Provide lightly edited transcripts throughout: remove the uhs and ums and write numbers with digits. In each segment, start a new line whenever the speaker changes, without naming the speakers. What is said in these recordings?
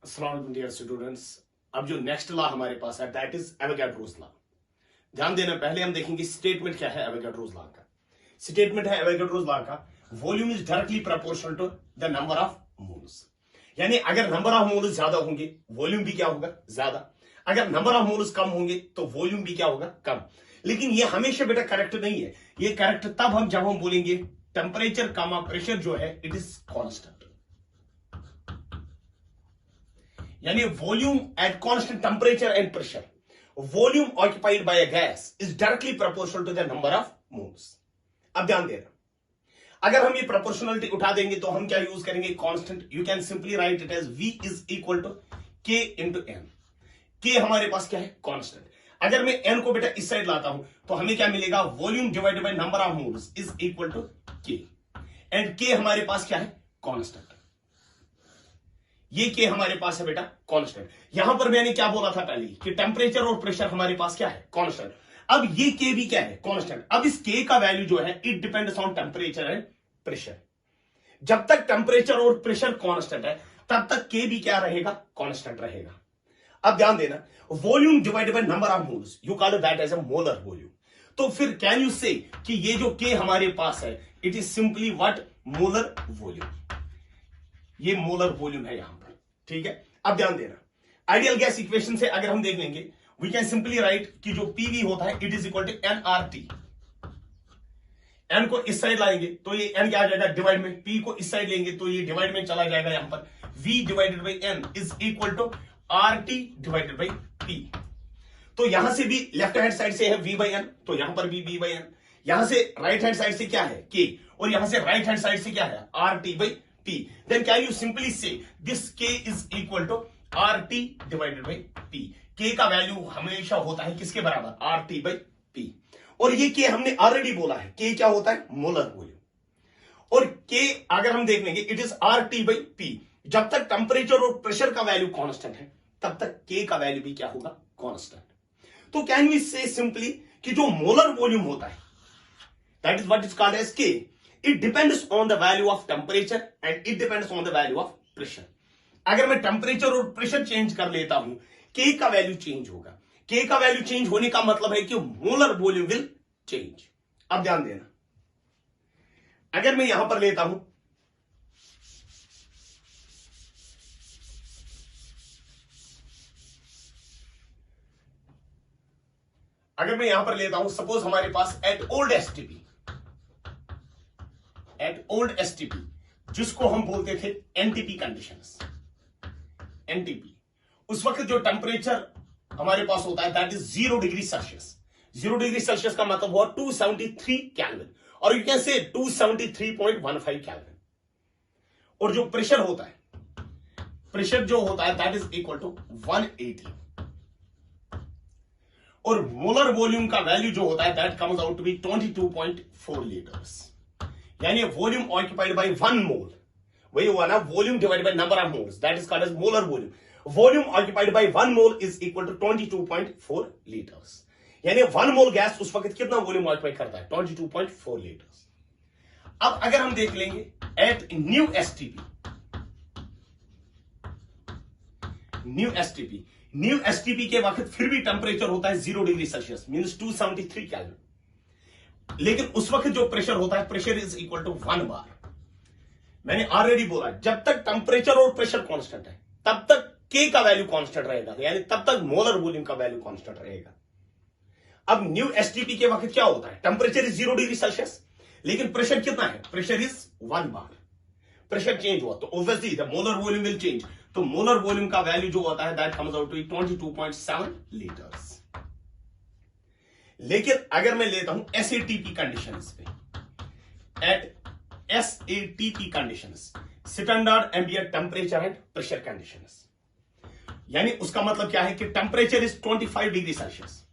अस्सलाम वालेकुम dear students. अब जो नेक्स्ट लॉ हमारे पास है दैट इज एवोगैड्रोस लॉ। ध्यान देना, पहले हम देखेंगे स्टेटमेंट क्या है एवोगैड्रोस लॉ का। स्टेटमेंट है एवोगैड्रोस लॉ का, volume is directly proportional to the number of moles. यानी अगर नंबर ऑफ मोल्स ज्यादा होंगे वॉल्यूम भी क्या होगा, ज्यादा। अगर नंबर ऑफ मोल्स कम होंगे तो वॉल्यूम भी क्या होगा, कम। लेकिन ये हमेशा बेटा करेक्ट नहीं है। ये करेक्ट तब हम जब हम बोलेंगे टेम्परेचर कामा प्रेशर जो है इट इज कांस्टेंट। यानी volume at constant temperature and pressure, volume occupied by a gas is directly proportional to the number of moles. अब ध्यान देना, अगर हम ये प्रोपोर्शनलिटी उठा देंगे तो हम क्या यूज करेंगे, constant. You can simply write it as V is equal to K into N। K हमारे पास क्या है, कांस्टेंट। अगर मैं N को बेटा इस साइड लाता हूं तो हमें क्या मिलेगा, volume divided by number of moles is equal to K। And K हमारे पास क्या है, कांस्टेंट। ये K हमारे पास है बेटा कांस्टेंट। यहां पर मैंने क्या बोला था पहले कि टेम्परेचर और प्रेशर हमारे पास क्या है, कांस्टेंट। अब ये K भी क्या है, कांस्टेंट। अब इस K का वैल्यू जो है it depends on temperature and pressure. जब तक टेम्परेचर और प्रेशर कांस्टेंट है तब तक K भी क्या रहेगा, कांस्टेंट रहेगा। अब ध्यान देना, volume divided by number of moles you call that as a molar volume. तो फिर कैन यू से कि ये जो K हमारे पास है it is simply what, molar volume. ये मोलर वॉल्यूम है यहां पर, ठीक है। अब ध्यान देना, आइडियल गैस इक्वेशन से अगर हम देख लेंगे वी कैन सिंपली राइट कि जो पीवी होता है it is equal to NRT। N को इस साइड लाएंगे तो ये N क्या आ जाएगा, डिवाइड में। P को इस साइड लेंगे तो ये डिवाइड में चला जाएगा। यहां पर V divided by N is equal to RT divided by P। तो यहां से भी लेफ्ट हैंड साइड से है V बाई N, तो यहां पर भी V बाई N। यहां से राइट हैंड साइड से क्या है, K, और यहां से राइट हैंड साइड से क्या है, RT by P। Then can you simply say this K is equal to RT divided by P। K का वैल्यू हमेशा होता है किसके बराबर, RT by P। और ये K हमने ऑलरेडी बोला है, K क्या होता है, मोलर वॉल्यूम। और K अगर हम देख लेंगे it is RT by P। जब तक टेम्परेचर और प्रेशर का वैल्यू कांस्टेंट है तब तक K का वैल्यू भी क्या होगा, कांस्टेंट। तो कैन वी से सिंपली कि जो मोलर वॉल्यूम होता है that is what is called as K। It depends on the value of temperature and it depends on the value of pressure। अगर मैं टेम्परेचर और प्रेशर चेंज कर लेता हूं K का वैल्यू चेंज होगा। K का वैल्यू चेंज होने का मतलब है कि मोलर वॉल्यूम विल चेंज। अब ध्यान देना, अगर मैं यहां पर लेता हूं सपोज हमारे पास एट ओल्ड STP जिसको हम बोलते थे NTP कंडीशंस, NTP, उस वक्त जो टेम्परेचर हमारे पास होता है that is 0 degree Celsius. 0 degree Celsius का मतलब हुआ 273 केल्विन, और यू कैन से 273.15 केल्विन। और जो प्रेशर होता है दैट इज इक्वल टू 180। और मोलर वॉल्यूम का वैल्यू जो होता है that comes out to be 22.4 litres. यानी वॉल्यूम ऑक्यूपाइड बाय 1 मोल, वही हुआ ना, volume divided by number of moles that is called as molar volume. Volume occupied by 1 mole is equal to 22.4 litres. यानी 1 मोल gas उस वक्त कितना volume occupy करता है, 22.4 लीटर्स। अब अगर हम देख लेंगे एट न्यू एसटीपी के वक्त फिर भी टेम्परेचर होता है 0 डिग्री सेल्सियस मींस 273 केल्विन। लेकिन उस वक्त जो प्रेशर होता है, प्रेशर इज इक्वल टू 1 बार। मैंने ऑलरेडी बोला जब तक टेम्परेचर और प्रेशर कांस्टेंट है तब तक K का वैल्यू कांस्टेंट रहेगा, यानी तब तक मोलर वॉल्यूम का वैल्यू कांस्टेंट रहेगा। अब न्यू STP के वक्त क्या होता है, टेम्परेचर इज 0 डिग्री सेल्सियस लेकिन प्रेशर कितना है, pressure is 1 bar. Pressure change हुआ तो obviously the molar volume will change. तो मोलर वॉल्यूम का वैल्यू जो होता है that comes out to 22.7 litres. लेकिन अगर मैं लेता हूं SATP कंडीशंस पे, at SATP conditions, standard ambient temperature and pressure conditions, यानी उसका मतलब क्या है कि temperature is 25 degree Celsius.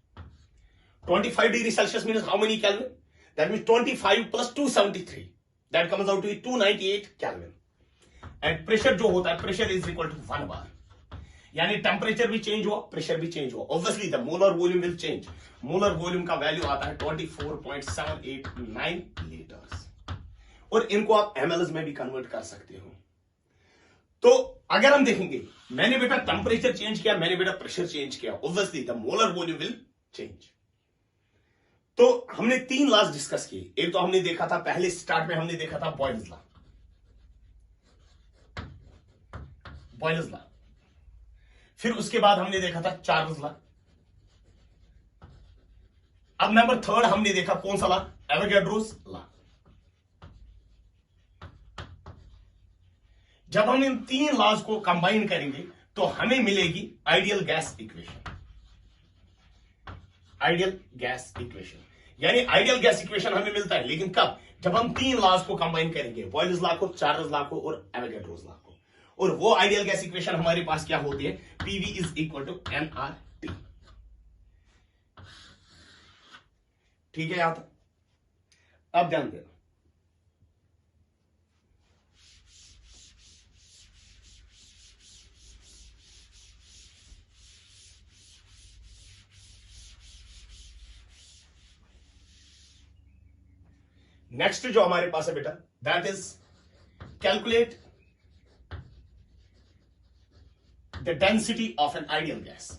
25 degree Celsius means how many kelvin, that means 25 plus 273 that comes out to 298 kelvin. And pressure जो होता है, pressure is equal to 1 bar. यानी टेम्परेचर भी चेंज हुआ, प्रेशर भी चेंज हुआ, obviously the molar volume will change. Molar volume का value आता है 24.789 लीटर्स। और इनको आप mls में भी कन्वर्ट कर सकते हो। तो अगर हम देखेंगे मैंने बेटा टेम्परेचर चेंज किया, मैंने बेटा प्रेशर चेंज किया, obviously the molar volume will change. तो हमने 3 लॉज डिस्कस किए। एक तो हमने देखा था पहले स्टार्ट में हमने देखा था बॉयल्स लॉ, फिर उसके बाद हमने देखा था चार्ल्स लॉ। अब नंबर 3 हमने देखा कौन सा लॉ? Avogadro's law. जब हम इन 3 लॉज को कंबाइन करेंगे तो हमें मिलेगी ideal gas equation. Ideal gas equation यानी आइडियल गैस इक्वेशन हमें मिलता है, लेकिन कब? जब हम 3 लॉज को कंबाइन करेंगे, बॉयल्स लॉ को, चार्ल्स लॉ को और एवोगैड्रोस लॉ को। और वो आइडियल गैस इक्वेशन हमारे पास क्या होती है? PV is equal to NRT. ठीक है यहां तक? अब ध्यान देना, नेक्स्ट जो हमारे पास है बेटा, that is calculate the density of an ideal gas.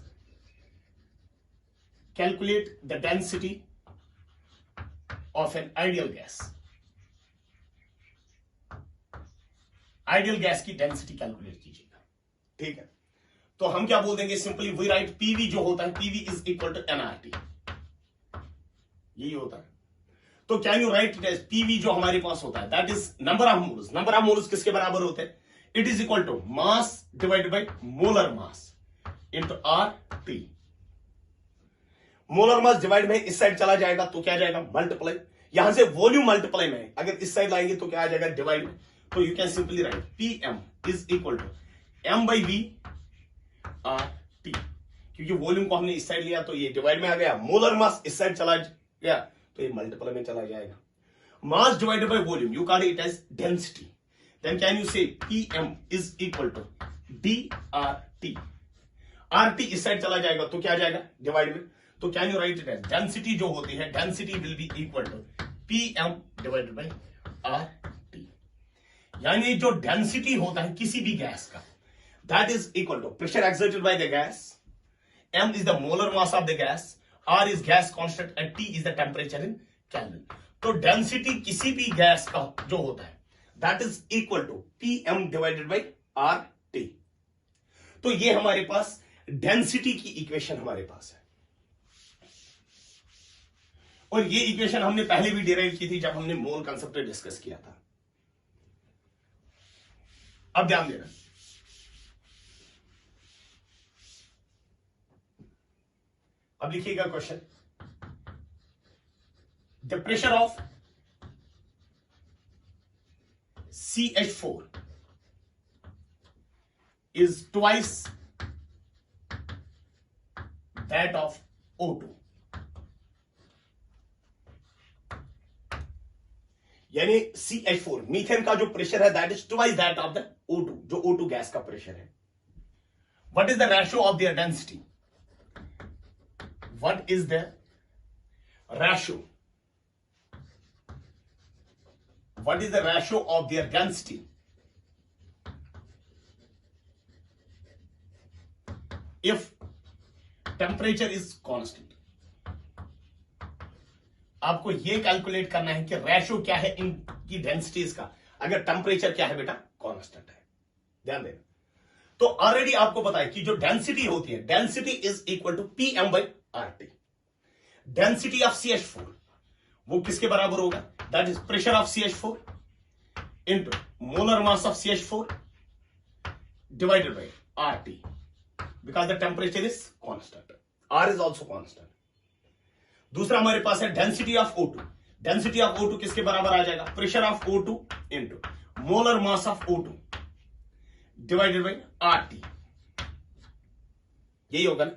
Calculate the density of an ideal gas. Ideal gas की डेंसिटी कैलकुलेट कीजिएगा। ठीक है, तो हम क्या बोल देंगे? सिंपली वी राइट पीवी जो होता है, PV is equal to NRT, यही होता है। तो can you write it as PV जो हमारे पास होता है, that is number of moles. Number of moles किसके बराबर होते हैं? It is equal to mass divided by molar mass into R T. Molar mass divide में इस साइड चला जाएगा तो क्या जाएगा? मल्टीप्लाई। यहां से वॉल्यूम मल्टीप्लाई में, अगर इस साइड लाएंगे तो क्या आ जाएगा? डिवाइड में। तो you can simply write P M is equal to M by V R T. क्योंकि वॉल्यूम को हमने इस साइड लिया तो ये डिवाइड में आ गया, मोलर मास इस साइड चला गया तो ये मल्टीप्लाई में चला जाएगा। Mass divided by volume, you call it as density. Then can you say PM is equal to D R T. R T इस साइड चला जाएगा तो क्या जाएगा? डिवाइड में। तो can you write it as density जो होती है, density will be equal to PM divided by R T. यानी जो डेंसिटी होता है किसी भी गैस का, that is equal to pressure exerted by the gas, M is the molar mass of the gas, R is gas constant and T is the temperature in Kelvin। तो density किसी भी gas का जो होता है that is equal to PM divided by RT। तो ये हमारे पास डेंसिटी की इक्वेशन हमारे पास है, और ये इक्वेशन हमने पहले भी डिराइव की थी जब हमने मोल कंसेप्ट डिस्कस किया था। अब ध्यान देना, अब लिखिएगा question. The pressure of CH4 is twice that of O2। यानी CH4 मीथेन का जो प्रेशर है that is twice that of the O2, जो O2 गैस का प्रेशर है। What is the ratio of their density? What is the ratio? What is the ratio of their density? If temperature is constant। आपको यह calculate करना है कि ratio क्या है इनकी डेंसिटीज का, अगर टेम्परेचर क्या है बेटा? कांस्टेंट है। ध्यान देना, तो ऑलरेडी आपको पता है कि जो डेंसिटी होती है, density is equal to PM by RT. Density of CH4 वो किसके बराबर होगा? That is pressure of CH4 into molar mass of CH4 divided by RT, because the temperature is constant, R is also constant. दूसरा हमारे पास है density of O2। Density of O2 किसके बराबर आ जाएगा? Pressure of O2 into molar mass of O2 divided by RT। यही होगा ना?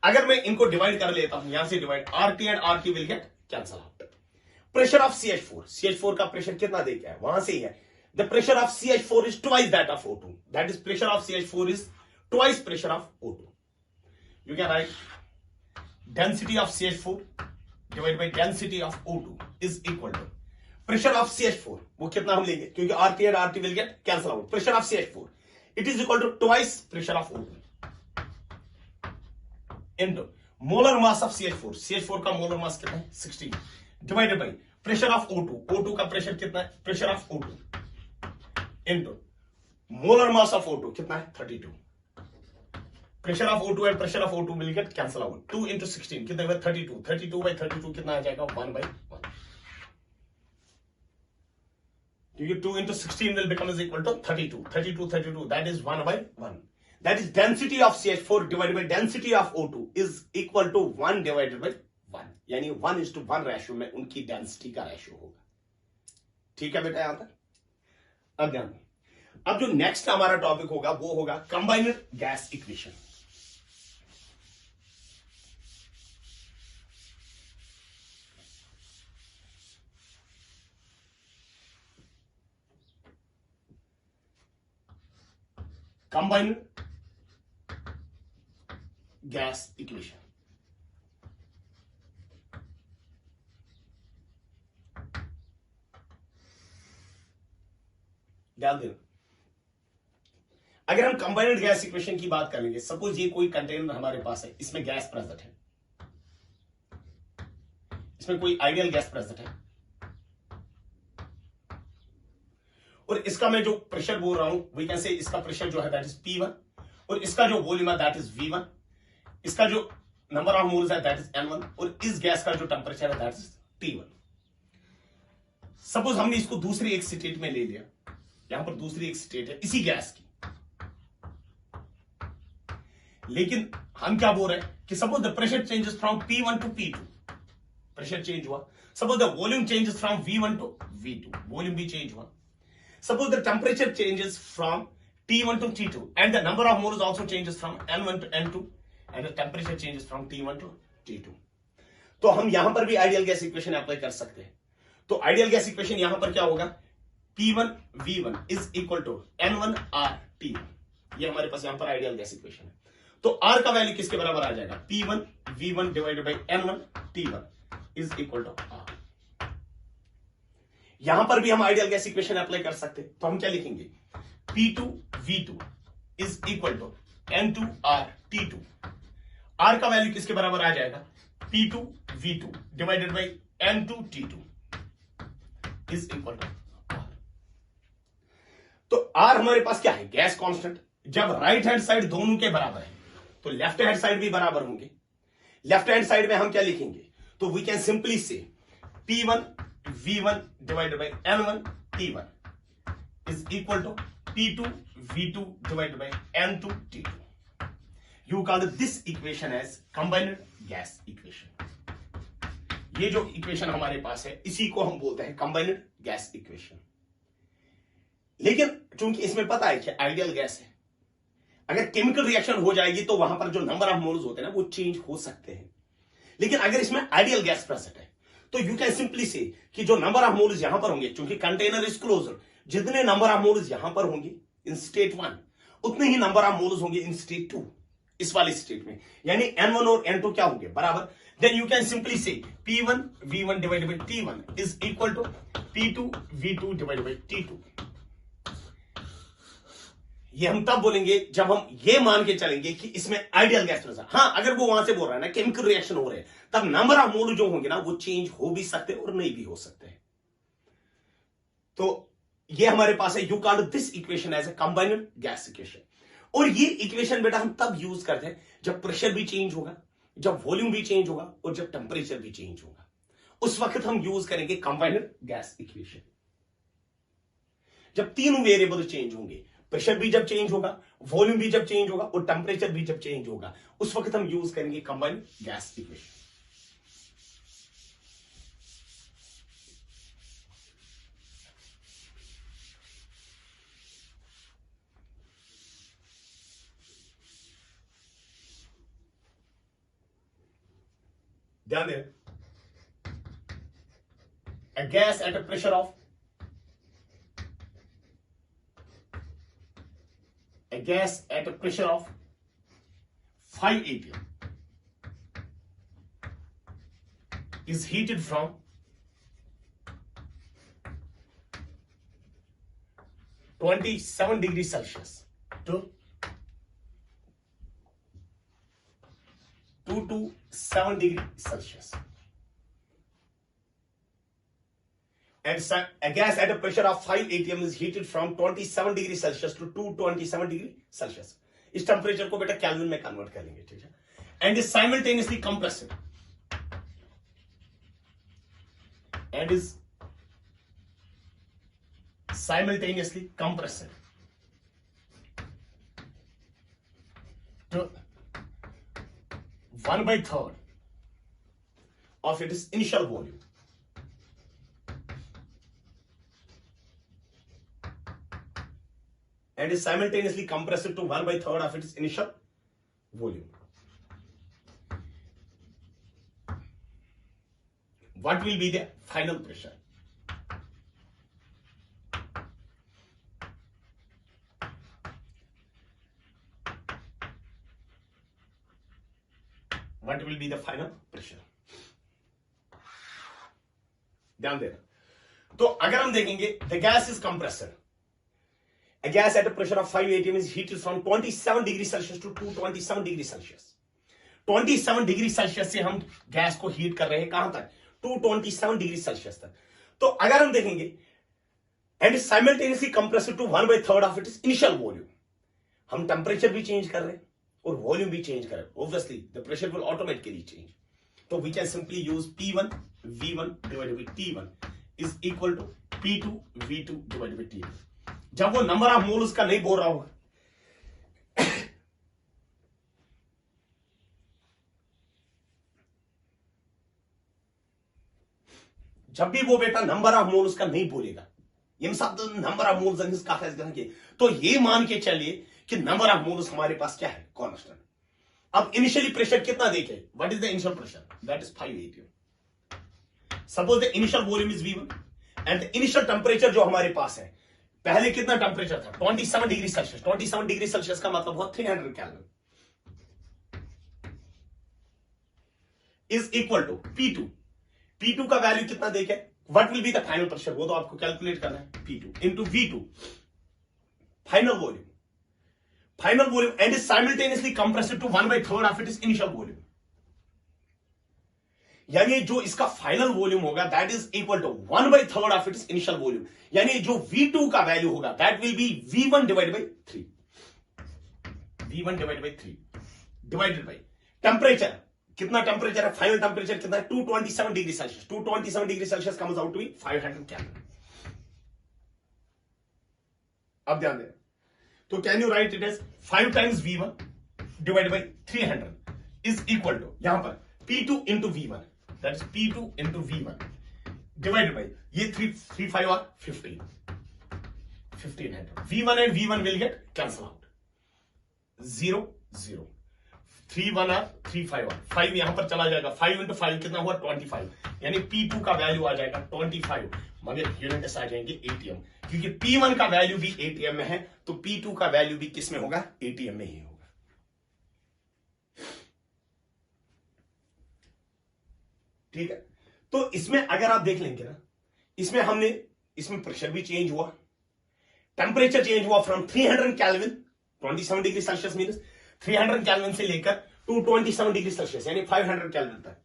अगर मैं इनको डिवाइड कर लेता हूं, यहां से divide, RT and RT will get cancel out. Pressure of CH4 का प्रेशर कितना दे के है? वहां से ही है। The pressure of CH4 is twice that of O2, that is pressure of CH4 is twice pressure of O2। You can write density of CH4 divide by density of O2 is equal to pressure of CH4, वो कितना हम लेंगे क्योंकि RT and RT will get cancel out. Pressure of CH4 It is equal to twice pressure of O2 into molar mass of CH4. CH4 का molar mass कितना है 16 divided by pressure of O2. O2 का pressure कितना है, pressure of O2 into molar mass of O2 कितना है 32. pressure of O2 and pressure of O2 will get cancel out. 2 into 16 कितना है 32. 32 by 32 कितना आ जाएगा 1 by 1. क्योंकि 2 into 16 will become is equal to 32. 32 that is 1 by 1. That is density of CH4 divided by density of O2 is equal to 1 divided by 1. यानी 1:1 ratio में उनकी density का ratio होगा. ठीक है बेटा यहां तक. अब ध्यान, अब जो नेक्स्ट हमारा टॉपिक होगा वो होगा combined gas equation. Combined gas equation. ध्यान देना, अगर हम कंबाइनड गैस इक्वेशन की बात करेंगे, सपोज ये कोई कंटेनर हमारे पास है, इसमें गैस प्रेजेंट है, इसमें कोई आइडियल गैस प्रेजेंट है, और इसका मैं जो प्रेशर बोल रहा हूं वी कैन से इसका प्रेशर जो है दैट इज P1 और इसका जो वॉल्यूम है दैट इज V1, इसका जो नंबर ऑफ मोल्स है दैट इज N1 और इस गैस का जो टेंपरेचर है दैट इज T1. सपोज हमने इसको दूसरी एक स्टेट में ले लिया, यहां पर दूसरी एक स्टेट है इसी गैस की, लेकिन हम क्या बोल रहे हैं कि suppose the pressure changes from P1 to P2, pressure change हुआ. Suppose the volume changes from V1 to V2, volume भी चेंज हुआ. Suppose the temperature changes from T1 to T2 and the number of moles also changes from N1 to N2 and the temperature changes from T1 to T2. तो हम यहां पर भी ideal gas equation apply कर सकते हैं. तो ideal gas equation यहां पर क्या होगा, P1 V1 is equal to N1 R T1. ये हमारे पास यहां पर आइडियल गैस इक्वेशन है. तो R का वैल्यू किसके बराबर आ जाएगा, P1 V1 divided by N1 T1 is equal to R. यहां पर भी हम आइडियल गैस इक्वेशन अप्लाई कर सकते हैं. तो हम क्या लिखेंगे, P2 V2 is equal to N2 R T2. R का वैल्यू किसके बराबर आ जाएगा, P2 V2 divided by N2 T2 is equal to R. तो R हमारे पास क्या है, गैस कांस्टेंट. जब राइट हैंड साइड दोनों के बराबर है तो लेफ्ट हैंड साइड भी बराबर होंगे. लेफ्ट हैंड साइड में हम क्या लिखेंगे, तो वी कैन सिंपली से P1 V1 divided by N1 T1 is equal to P2 V2 divided by N2 T2. You call this equation as combined gas equation. ये जो इक्वेशन हमारे पास है इसी को हम बोलते हैं combined gas equation. लेकिन चूंकि इसमें पता है कि आइडियल गैस है, अगर केमिकल रिएक्शन हो जाएगी तो वहां पर जो नंबर ऑफ मोल्स होते हैं ना वो चेंज हो सकते हैं. लेकिन अगर इसमें आइडियल गैस प्रेजेंट है तो यू कैन सिंपली से कि जो नंबर ऑफ मोल्स यहां पर होंगे, क्योंकि कंटेनर इज क्लोज्ड, जितने नंबर ऑफ मोल्स यहां पर होंगे इन स्टेट 1 उतने ही नंबर ऑफ मोल्स होंगे इन स्टेट 2, इस वाली स्टेट में. यानी N1 और N2 क्या होंगे, बराबर. देन यू कैन सिंपली से P1 V1 divided by T1 is equal to P2 V2 divided by T2. ये हम तब बोलेंगे जब हम ये मान के चलेंगे कि इसमें आइडियल गैस प्रेशर. हाँ, अगर वो वहां से बोल रहा है ना केमिकल रिएक्शन हो रहे हैं, तब नंबर ऑफ मोल जो होंगे ना वो चेंज हो भी सकते हैं और नहीं भी हो सकते हैं. तो ये हमारे पास है, you call this equation as a combined gas equation. और ये इक्वेशन बेटा हम तब यूज करते हैं जब प्रेशर भी चेंज होगा, जब वॉल्यूम भी चेंज होगा और जब टेम्परेचर भी चेंज होगा, उस वक्त हम यूज करेंगे कंबाइनड गैस इक्वेशन. जब तीनों वेरिएबल चेंज होंगे, प्रेशर भी जब चेंज होगा, वॉल्यूम भी जब चेंज होगा और टेम्परेचर भी जब चेंज होगा, उस वक्त हम यूज करेंगे कंबाइंड गैस इक्वेशन. ध्यान दें, a gas at a pressure of a gas at a pressure of 5 atm is heated from 27 degrees Celsius to 2 to 7 degree Celsius. And a gas at a pressure of 5 atm is heated from 27 degree Celsius to 227 degree Celsius. इस temperature को बेटा kelvin में convert कर लेंगे, ठीक है. And is simultaneously compressed and is simultaneously compressed to 1/3 of its initial volume. And is simultaneously compressed to 1/3 of its initial volume. What will be the final pressure? What will be the final pressure? ध्यान देना. तो अगर हम देखेंगे the gas is compressed. A gas at a pressure of 5 atm is heated from 27 degree Celsius to 227 degree Celsius. 27 degree Celsius से हम gas को heat कर रहे हैं कहां तक? 227 डिग्री सेल्सियस तक. तो अगर हम देखेंगे and simultaneously compressed to 1/3 of its initial volume, हम टेम्परेचर भी चेंज कर रहे हैं और वॉल्यूम भी चेंज कर रहे हैं. Obviously the pressure will automatically change. तो we can simply use P1 V1 divided by T1 is equal to P2 V2 divided by T1. जब वो नंबर ऑफ मोल्स का नहीं बोल रहा होगा, जब भी वो बेटा नंबर ऑफ मोल्स का नहीं बोलेगा, नंबर ऑफ मोल्स इसका फैसला किए, तो ये मान के चलिए कि नंबर ऑफ मोल्स हमारे पास क्या है? कांस्टेंट. अब इनिशियली प्रेशर कितना देखे? What is the initial pressure? That is 5 atm. Suppose the initial volume is V1 and the initial temperature जो हमारे पास है, पहले कितना टेम्परेचर था? 27 डिग्री सेल्सियस. 27 डिग्री सेल्सियस का मतलब हुआ 300 kelvin is equal to P2. P2 का वैल्यू कितना देखे? What will be the final pressure? वो तो आपको कैलकुलेट करना है. P2 into V2 final volume. Final volume and is simultaneously compressed to 1/3 of its initial volume. यानी जो इसका फाइनल वॉल्यूम होगा that is equal to 1/3 of its initial volume. यानी जो V2 का वैल्यू होगा that will be V1 divided by 3. V1 divided by 3 divided by temperature. कितना temperature है? फाइनल टेम्परेचर कितना है? 227 degree Celsius. 227 degree Celsius comes out to be 500 kelvin. अब ध्यान देना. तो can you write it as 5 times V1 divided by 300 is equal to यहां पर P2 into V1, that is P2 into V1 divided by ये 3 5 और 1500. V1 and V1 will get cancel out. 0 0 3 1 और 3 5 और 5 यहां पर चला जाएगा. 5 इंटू 5 कितना हुआ? 25. यानी P2 का वैल्यू आ जाएगा 25, मगर यूनिट्स आ जाएंगे ATM, क्योंकि P1 का वैल्यू भी ATM में है, तो P2 का वैल्यू भी किस में होगा? ATM में ही होगा. ठीक है. तो इसमें अगर आप देख लेंगे ना, इसमें प्रेशर भी चेंज हुआ, टेम्परेचर चेंज हुआ from 300 kelvin 27 degree Celsius mean 300 kelvin से लेकर 227 डिग्री सेल्सियस यानी 500 केल्विन तक.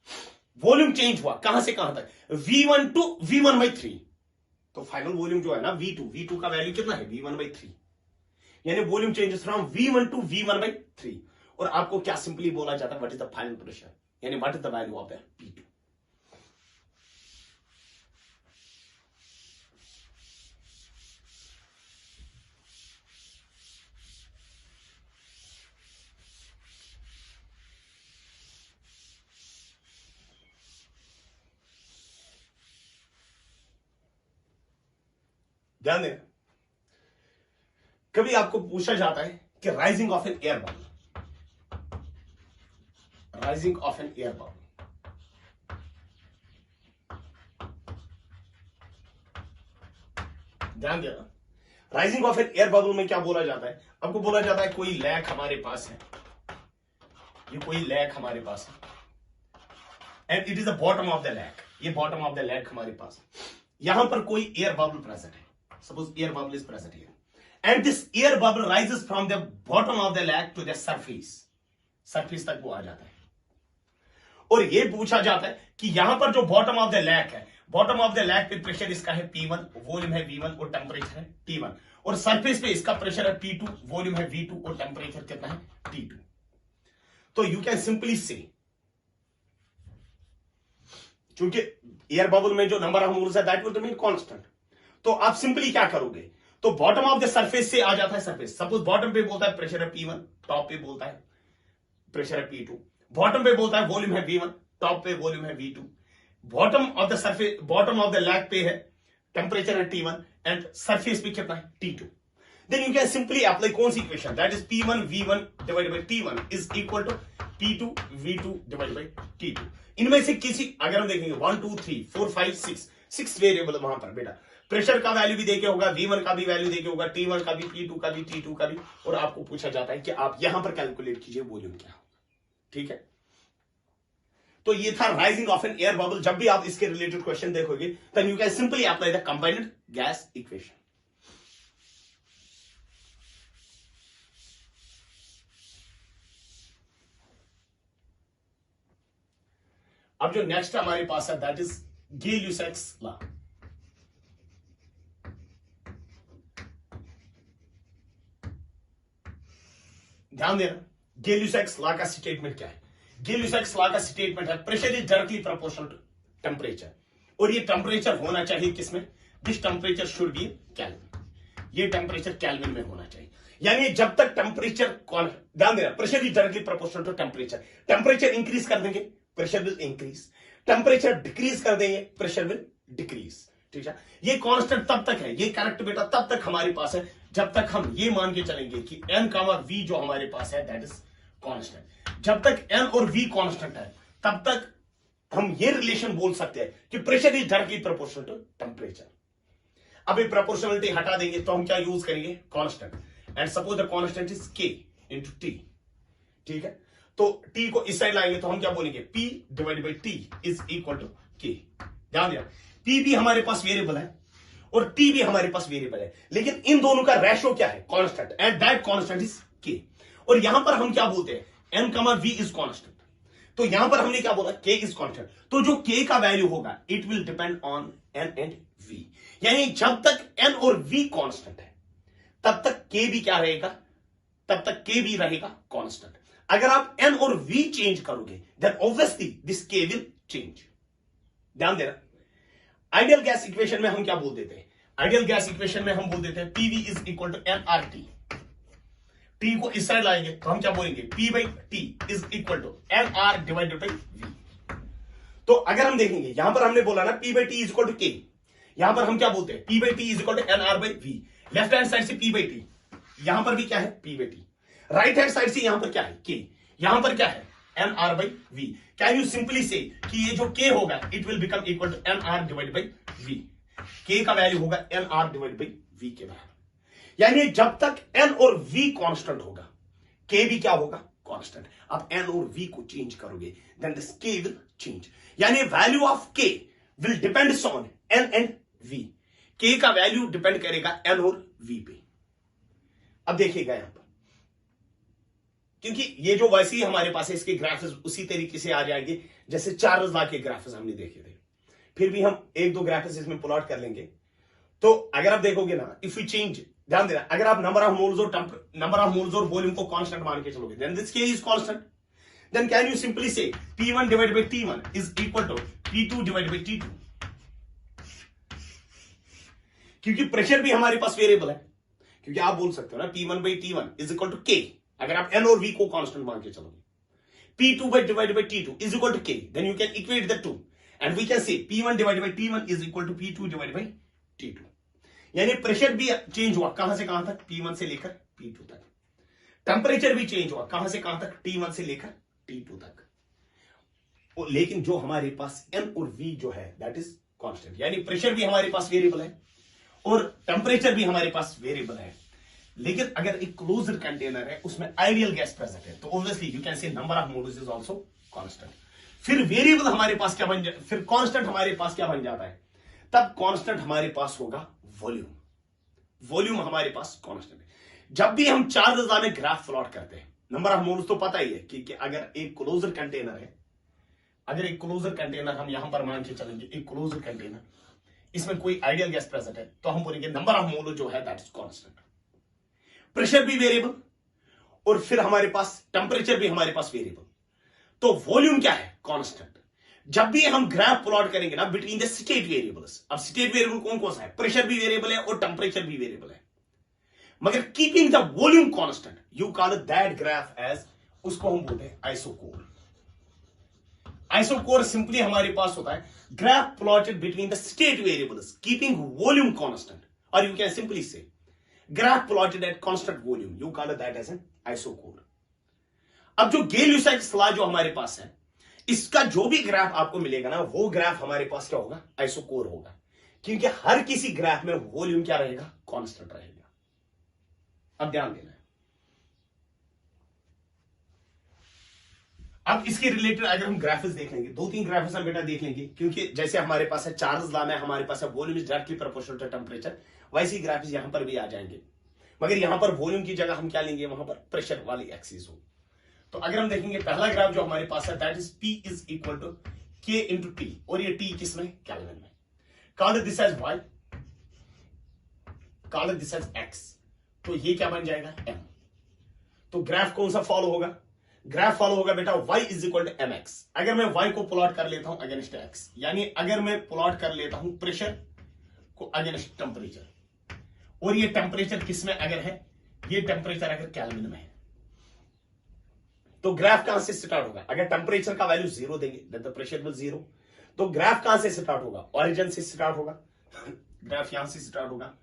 वॉल्यूम चेंज हुआ कहां से कहां तक? V1 to V1/3. तो फाइनल वॉल्यूम जो है ना V2 का वैल्यू कितना है? V1/3. यानी volume changes from V1 to V1/3. और आपको क्या सिंपली बोला जाता है? What is the final pressure, यानी what is the value of the P2. ध्यान देना. कभी आपको पूछा जाता है कि rising of an air bubble, rising of an air bubble, ध्यान देना. Rising of an air bubble में क्या बोला जाता है? आपको बोला जाता है कोई लैक हमारे पास है, ये कोई लैक हमारे पास है and it is the bottom of the lake. ये बॉटम ऑफ द लैक हमारे पास, यहां पर कोई एयर बबल प्रेजेंट है. Suppose air bubble is present here and this air bubble rises from the bottom of the lake to the surface तक वो आ जाता है। और ये पूछा जाता है कि यहां पर जो बॉटम ऑफ द लैक है, बॉटम ऑफ द लैक पे प्रेशर इसका है P1, वॉल्यूम है V1 और टेम्परेचर है T1, और सरफेस पे इसका प्रेशर है P2, वॉल्यूम है V2 और टेम्परेचर कितना है T2। तो यू कैन सिंपली से, क्योंकि एयर बबल में जो नंबर ऑफ मोल्स है दैट विल रिमेन कांस्टेंट, तो आप सिंपली क्या करोगे, तो बॉटम ऑफ द सरफेस से आ जाता है सरफेस। सपोज बॉटम पे बोलता है प्रेशर है P1, टॉप पे बोलता है प्रेशर है P2, बॉटम पे बोलता है वॉल्यूम है V1, टॉप पे वॉल्यूम है V2, bottom of the surface, bottom of the lake पे है टेम्परेचर है T1 एंड सरफेस पे कितना है T2। Then you can simply apply कौन सी equation, that is P1 V1 divided by T1 is equal to P2 V2 divided by T2। इनमें से किसी, अगर हम देखेंगे 1 2 3 4 5 6 वेरिएबल वहां पर बेटा, प्रेशर का वैल्यू भी देके होगा, V1 का भी वैल्यू देके होगा, T1 का भी, P2 का भी, T2 का भी, और आपको पूछा जाता है कि आप यहां पर कैलकुलेट कीजिए वॉल्यूम क्या होगा। ठीक है, तो ये था rising of an air bubble. जब भी आप इसके रिलेटेड क्वेश्चन देखोगे then you can simply apply the combined gas equation. अब जो नेक्स्ट हमारे पास है दैट इज गै-ल्यूसैक्स लॉ। ध्यान देना, गै-ल्यूसैक्स लॉ का स्टेटमेंट क्या है। गै-ल्यूसैक्स लॉ का स्टेटमेंट है pressure is directly proportional to temperature, और ये टेम्परेचर होना चाहिए किसमें, this temperature should be kelvin, ये टेम्परेचर केल्विन में होना चाहिए। यानी जब तक टेम्परेचर, ध्यान देना, pressure is directly proportional to temperature, temperature increase कर देंगे pressure will increase, temperature decrease कर देंगे प्रेशर विल डिक्रीज। ठीक है, ये कांस्टेंट तब तक है, ये करेक्ट बेटा तब तक हमारे पास है जब तक हम ये मान के चलेंगे कि N, V जो हमारे पास है दैट इज कांस्टेंट। जब तक N और V कांस्टेंट है तब तक हम ये रिलेशन बोल सकते हैं कि pressure is directly proportional to temperature. अब ये प्रोपोर्शनलिटी हटा देंगे तो हम क्या यूज करेंगे, constant, and suppose the constant is K into T। ठीक है, तो T को इस साइड लाएंगे तो हम क्या बोलेंगे, P divided by T is equal to K। ध्यान दिया, P भी हमारे पास वेरिएबल है और T भी हमारे पास वेरिएबल है, लेकिन इन दोनों का रेशो क्या है, constant, and that constant is K। और यहां पर हम क्या बोलते हैं, N, V इज कांस्टेंट, तो यहां पर हमने क्या बोला, K इज कांस्टेंट, तो जो K का वैल्यू होगा it will depend on N and V। यानी जब तक N और V कांस्टेंट है तब तक K भी क्या रहेगा, तब तक K भी रहेगा कांस्टेंट। अगर आप N और V चेंज करोगे then obviously this K will change. ध्यान देना, आइडियल गैस इक्वेशन में हम क्या बोल देते हैं, आइडियल गैस इक्वेशन में हम बोल देते हैं PV is equal to nRT। T को इस साइड लाएंगे तो हम क्या बोलेंगे, P by T is equal to nR divided by V। तो अगर हम देखेंगे यहां पर हमने बोला ना P by T is equal to K, यहां पर हम क्या बोलते हैं, P by T is equal to nR by V। Left hand side से P बाई T, यहां पर भी क्या है P by T, right hand side से यहां पर क्या है K, यहां पर क्या है nR by V। Can you simply say कि ये जो K होगा it will become equal to nR divided by V। K का वैल्यू होगा nR डिवाइडेड बाई V के बराबर। यानी जब तक N और V कांस्टेंट होगा K भी क्या होगा, कांस्टेंट। अब N और V को चेंज करोगे then this K will change, यानी value of K will depends on N and V। K का वैल्यू डिपेंड करेगा N और V पे। अब देखिएगा यहां पर, क्योंकि ये जो वैसे ही हमारे पास है इसके ग्राफ्स उसी तरीके से आ जाएंगे जैसे चार्ल्स लॉ के ग्राफ्स हमने देखे थे, फिर भी हम एक दो ग्राफ्स इसमें प्लॉट कर लेंगे। तो अगर आप देखोगे ना, इफ यू चेंज, ध्यान देना, अगर आप नंबर ऑफ मोल्स और वॉल्यूम को कांस्टेंट मान के चलोगे then this K is constant, then can you simply से P1 divided by T1 is equal to P2 divided by T2। क्योंकि प्रेशर भी हमारे पास वेरिएबल है, क्योंकि आप बोल सकते हो ना P1 by T1 is equal to K, अगर आप N और V को कांस्टेंट मान के चलोगे। P2 बाई divided by T2 is equal to K, then you can equate the two and we can say P1 divided by T1 is equal to P2 divided by T2। यानी pressure भी change हुआ, कहां से कहां तक, P1 से लेकर P2 तक। टेम्परेचर भी चेंज हुआ, कहां से कहां तक, T1 से लेकर T2 तक। लेकिन जो हमारे पास N और V जो है दैट इज कांस्टेंट, यानी प्रेशर भी हमारे पास वेरिएबल है और टेम्परेचर भी हमारे पास वेरिएबल है। लेकिन अगर एक क्लोज्ड कंटेनर है उसमें आइडियल गैस प्रेजेंट है तो ऑब्वियसली यू कैन से number of moles is also constant. फिर वेरिएबल हमारे पास क्या बन जाए, फिर कांस्टेंट हमारे पास क्या बन जाता है, तब कांस्टेंट हमारे पास होगा वॉल्यूम। वॉल्यूम हमारे पास कांस्टेंट है। जब भी हम चार्ज में ग्राफ प्लॉट करते हैं, नंबर ऑफ मोल्स तो पता ही है कि अगर एक क्लोजर कंटेनर है, अगर एक क्लोजर कंटेनर हम यहां पर मान के चलेंगे, एक क्लोजर कंटेनर, इसमें कोई आइडियल गैस प्रेजेंट है, तो हम बोलेंगे नंबर ऑफ मोल जो है दैट इज कांस्टेंट। प्रेशर भी वेरिएबल और फिर हमारे पास टेम्परेचर भी हमारे पास वेरिएबल, तो वॉल्यूम क्या है? कांस्टेंट। जब भी हम ग्राफ प्लॉट करेंगे ना बिटवीन द स्टेट वेरिएबल्स, अब स्टेट वेरिएबल कौन कौन सा है? प्रेशर भी वेरिएबल है और टेम्परेचर भी वेरिएबल है, मगर keeping the volume constant, you call that graph as, उसको हम बोलते हैं आइसोकोर। आइसोकोर सिंपली हमारे पास होता है graph plotted between the state variables keeping volume constant, और you can simply say graph plotted at constant volume, you call that as an isochore. अब जो गेल-ल्यूसाइक्स लॉ जो हमारे पास है, इसका जो भी ग्राफ आपको मिलेगा ना, वो ग्राफ हमारे पास क्या होगा? आइसोकोर होगा, क्योंकि हर किसी ग्राफ में वॉल्यूम क्या रहेगा? कांस्टेंट रहेगा। अब ध्यान देना है, अब इसके रिलेटेड अगर हम ग्राफिक्स देख लेंगे, 2-3 ग्राफिक्स हम बेटा देख लेंगे, क्योंकि जैसे हमारे पास है चार्ल्स लॉ में हमारे पास है volume is directly proportional to temperature, वैसे ही ग्राफिक्स यहां पर भी आ जाएंगे, मगर यहां पर वॉल्यूम की जगह हम क्या लेंगे? वहां पर प्रेशर वाली एक्सिस हो। तो अगर हम देखेंगे पहला ग्राफ जो हमारे पास है that is P is equal to K into T, और ये T किसमें? केल्विन में। Call this as Y, call this as X, तो ये क्या बन जाएगा? M। तो ग्राफ कौन सा फॉलो होगा? ग्राफ फॉलो होगा बेटा Y is equal to mx। अगर मैं Y को प्लॉट कर लेता हूं अगेंस्ट X, यानी अगर मैं प्लॉट कर लेता हूं प्रेशर को अगेंस्ट टेम्परेचर, और ये टेम्परेचर किसमें अगर है? ये टेम्परेचर अगर केल्विन में है, तो ग्राफ कहां से स्टार्ट होगा? अगर टेम्परेचर का वैल्यू 0 देंगे देन द प्रेशर विल 0, तो ग्राफ कहां से स्टार्ट होगा? ओरिजिन से स्टार्ट होगा, ग्राफ यहां से स्टार्ट होगा,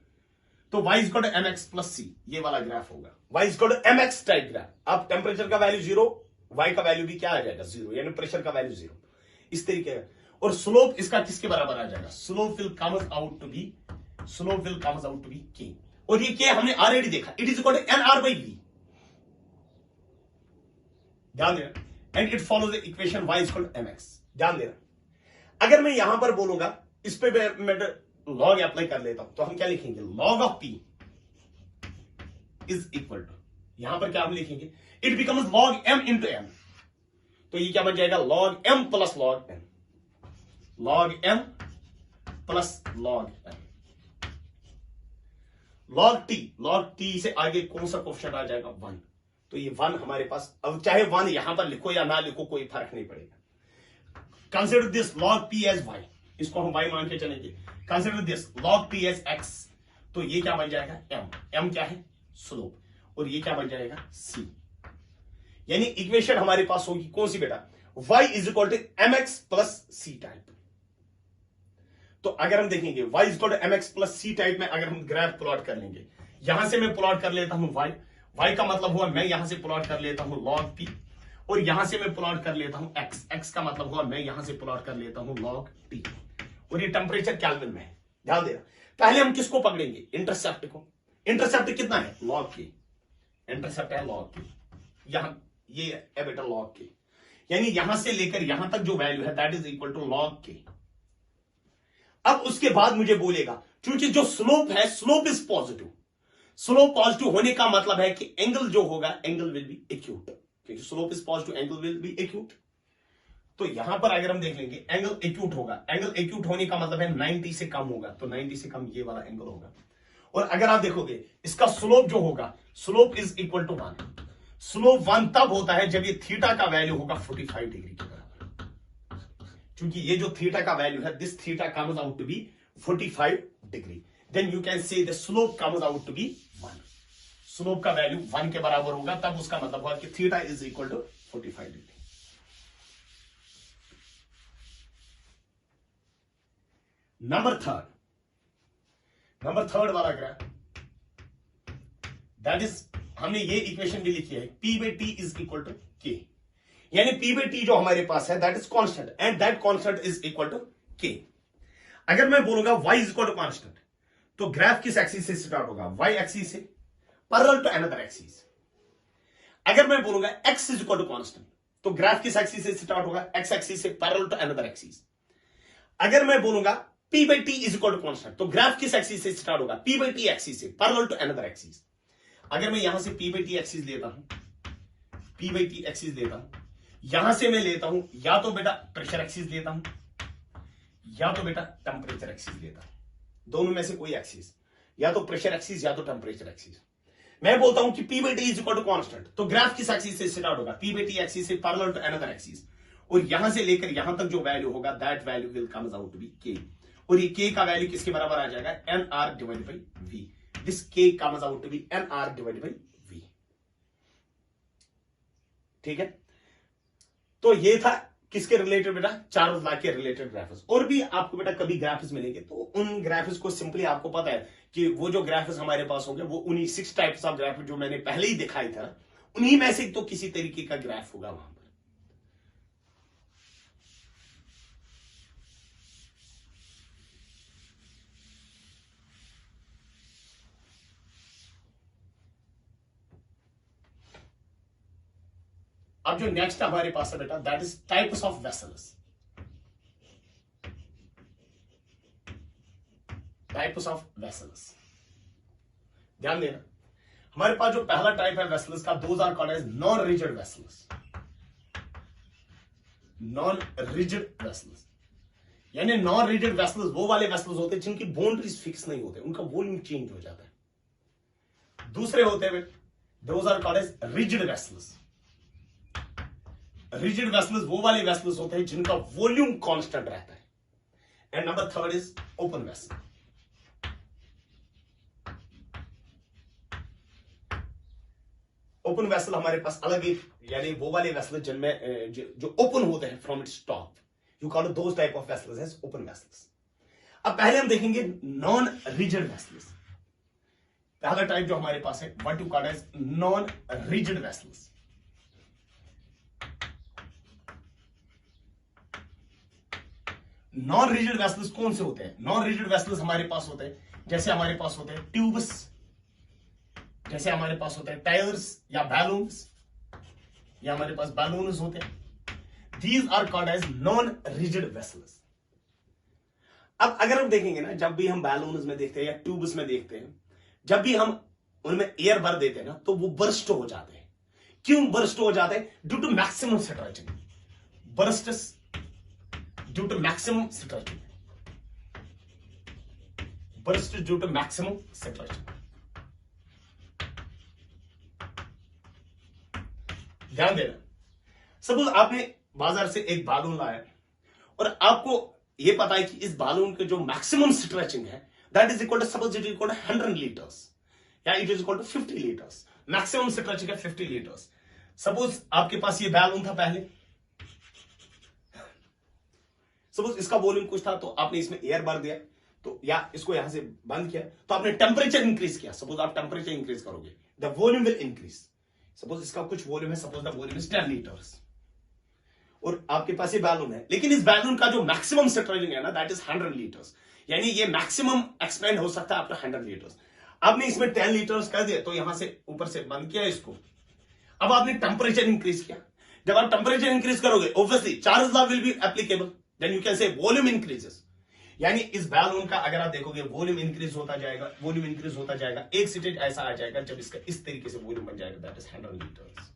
तो y is equal to mx plus c, ये वाला ग्राफ होगा y is equal to mx type graph. अब टेम्परेचर का वैल्यू 0, y का वैल्यू भी क्या आ जाएगा? 0, यानी प्रेशर का वैल्यू 0, इस तरीके का। और स्लोप इसका किसके बराबर आ जाएगा? Slope will comes out to be, slope will comes out to be k, और ये k हमने ऑलरेडी देखा, it is equal to nr by v, ध्यान देना, and it follows the equation y is equal to mx। ध्यान देना, अगर मैं यहां पर बोलूंगा, इस पे मैं लॉग अप्लाई कर लेता हूं, तो हम क्या लिखेंगे? Log of p is equal to, यहां पर क्या हम लिखेंगे? It becomes log m into m, तो ये क्या बन जाएगा? Log m plus log m, log m plus log m। Log t से आगे कौन सा कोएफिशिएंट आ जाएगा? 1, तो ये 1 हमारे पास, अब चाहे 1 यहां पर लिखो या ना लिखो कोई फर्क नहीं पड़ेगा। Consider this log p as y, इसको हम y मान के चलेंगे। Consider this log p as x, तो ये क्या बन जाएगा? m क्या है? स्लोप, और ये क्या बन जाएगा? c, यानी इक्वेशन हमारे पास होगी कौन सी बेटा? y is equal to mx plus c type. तो अगर हम देखेंगे y is equal to mx plus c type में अगर हम ग्राफ प्लॉट कर लेंगे, यहां से मैं प्लॉट कर लेता हूं y का मतलब हुआ मैं यहां से प्लॉट कर लेता हूं log p, और यहां से मैं प्लॉट कर लेता हूं x का मतलब हुआ मैं यहां से प्लॉट कर लेता हूं log t, और ये टेम्परेचर केल्विन में है। ध्यान देना, पहले हम किसको पकड़ेंगे? इंटरसेप्ट को। इंटरसेप्ट कितना है? log k, इंटरसेप्ट है log k, यहां ये है बेटा log k, यानी यहां से लेकर यहां तक जो वैल्यू है that is equal to log k। अब उसके बाद मुझे बोलेगा, क्योंकि जो स्लोप है, slope is positive, slope positive होने का मतलब है कि एंगल जो होगा, एंगल विल बी एक्यूट, क्योंकि slope is positive, angle will be acute. तो यहां पर अगर हम देख लेंगे एंगल एक्यूट होगा, एंगल एक्यूट होने का मतलब है 90 से कम होगा, तो 90 से कम ये वाला एंगल होगा। और अगर आप देखोगे इसका स्लोप जो होगा, slope is equal to 1, slope 1 तब होता है जब ये थीटा का वैल्यू होगा 45 डिग्री के बराबर, क्योंकि ये जो थीटा का वैल्यू है, this theta comes out to be 45 degree, then you can say the slope comes out to be 1, slope का वैल्यू 1 के बराबर होगा, तब उसका मतलब हुआ कि theta is equal to 45 degree. Number third वाला ग्राफ, दैट इज हमने ये इक्वेशन भी लिखी है, P by T is equal to K, यानी P बाई टी जो हमारे पास है that is constant, and that constant is equal to K। अगर मैं बोलूंगा y is equal to constant, तो ग्राफ किस एक्सिस से स्टार्ट होगा? y एक्सिस से पैरेलल टू अनदर एक्सिस। अगर मैं बोलूंगा x is equal to constant, तो ग्राफ किस एक्सिस से स्टार्ट होगा? x एक्सिस से पैरेलल टू अनदर एक्सिस। अगर मैं बोलूंगा P by T is equal to constant. तो ग्राफ किस एक्सिस से स्टार्ट होगा? P by T एक्सिस से, पैरेलल टू अनदर एक्सिस। अगर मैं यहां से P by T एक्सिस लेता हूं, P by T एक्सिस लेता हूं, यहां से मैं लेता हूं या तो बेटा प्रेशर एक्सिस लेता हूं या तो बेटा टेम्परेचर एक्सिस लेता हूं। दोनों में से कोई एक्सिस, या तो प्रेशर एक्सिस या तो टेम्परेचर एक्सिस। मैं बोलता हूं कि P by T is equal to constant, तो ग्राफ किस एक्सिस से स्टार्ट होगा? P by T एक्सिस से पैरेलल टू अनदर एक्सिस, और यहां से लेकर यहां तक जो वैल्यू होगा that value will comes out to be K, और ये K का वैल्यू किसके बराबर आ जाएगा? NR divide by V। This K comes out to be NR divide by V। ठीक है, तो ये था किसके रिलेटेड बेटा? चार्ल्स लॉ के रिलेटेड ग्राफ्स। और भी आपको बेटा कभी ग्राफ्स मिलेंगे तो उन ग्राफ्स को सिंपली आपको पता है कि वो जो ग्राफ्स हमारे पास होंगे वो उन्हीं 6 टाइप्स ऑफ ग्राफ जो मैंने पहले ही दिखाई था, उन्हीं में से तो किसी तरीके का ग्राफ होगा वहां पर। अब जो नेक्स्ट हमारे पास है बेटा, that is types of vessels. Types of vessels, ध्यान देना, हमारे पास जो पहला टाइप है वेसल्स का, those are called as non rigid vessels. Non rigid vessels यानी नॉन रिजिड वेसल्स वो वाले वेसल्स होते हैं जिनकी बाउंड्रीज फिक्स नहीं होते, उनका वॉल्यूम चेंज हो जाता है। दूसरे होते हैं those are called as rigid vessels. Rigid vessels वो वाले वेसल्स होते हैं जिनका वॉल्यूम कांस्टेंट रहता है। And number third is open vessel. Open vessel हमारे पास अलग ही, यानी वो वाले वेसल जिनमें जो ओपन होते हैं from its top, you call those type of vessels as open vessels. अब पहले हम देखेंगे नॉन रिजिड वेसल्स। पहला टाइप जो हमारे पास है what you call as non rigid vessels. Non rigid vessels कौन से होते हैं? नॉन रिजिड वेसल्स हमारे पास होते हैं जैसे हमारे पास होते हैं ट्यूब्स, जैसे हमारे पास होते हैं टायर्स या बैलून्स, या हमारे पास बैलून्स होते हैं। These are called as non rigid vessels. अब अगर हम देखेंगे ना, जब भी हम बैलून्स में देखते हैं या ट्यूब्स में देखते हैं, जब भी हम उनमें एयर भर देते हैं ना तो वो बर्स्ट हो जाते हैं। क्यों बर्स्ट हो जाते हैं? Due to maximum stretching. Bursts due to maximum stretching. Burst due to maximum stretching. ध्यान देना, सपोज आपने बाजार से एक बालून लाया और आपको यह पता है कि इस बालून के जो मैक्सिमम स्ट्रेचिंग है that is equal to, suppose it is equal to 100 litres या it is equal to 50 litres. Maximum stretching है 50 लीटर्स। सपोज आपके पास ये बैलून था पहले, सपोज इसका वॉल्यूम कुछ था तो आपने इसमें एयर भर दिया, तो या इसको यहां से बंद किया तो आपने टेम्परेचर इंक्रीज किया। सपोज आप टेम्परेचर इंक्रीज करोगे, the volume will increase. Suppose इसका कुछ वॉल्यूम है, suppose the volume is 10 litres, और आपके पास ये बैलून है, लेकिन इस बैलून का जो मैक्सिमम स्ट्रेचिंग है ना दैट इज 100 लीटर्स, यानी ये मैक्सिमम एक्सपेंड हो सकता है अप टू 100 लीटर्स। आपने इसमें 10 लीटर्स कर दिया तो यहां से ऊपर से बंद किया इसको। अब आपने टेम्परेचर इंक्रीज किया। जब आप टेम्परेचर इंक्रीज करोगे obviously Charles law will be applicable, then you can say volume increases. यानी इस बैलून का अगर आप देखोगे वॉल्यूम इंक्रीज होता जाएगा, वॉल्यूम इंक्रीज होता जाएगा। एक स्टेज ऐसा आ जाएगा जब इसका इस तरीके से वॉल्यूम बन जाएगा, दैट इज 100 लीटर्स।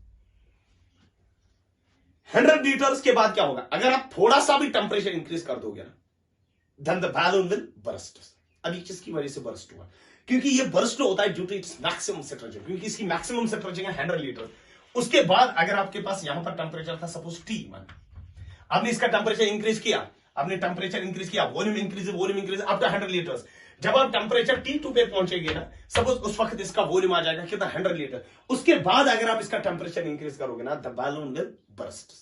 100 लीटर्स के बाद क्या होगा? अगर आप थोड़ा सा भी टेम्परेचर इंक्रीज कर दोगे ना, then the balloon will burst. अभी किसकी वजह से बर्स्ट हुआ? क्योंकि ये बर्स्ट होता है due to its maximum stretching, क्योंकि इसकी मैक्सिमम स्ट्रेचिंग है 100 लीटर। उसके बाद अगर आपके पास यहां पर टेम्परेचर था सपोज T1, आपने इसका टेम्परेचर इंक्रीज किया, आपने टेम्परेचर इंक्रीज किया, volume increase up to 100 litres. जब आप टेम्परेचर T2 पे पहुंचेंगे ना, सपोज उस वक्त इसका वॉल्यूम आ जाएगा कितना? 100 लीटर। उसके बाद अगर आप इसका टेम्परेचर इंक्रीज करोगे ना, द बैलून विल बर्स्ट।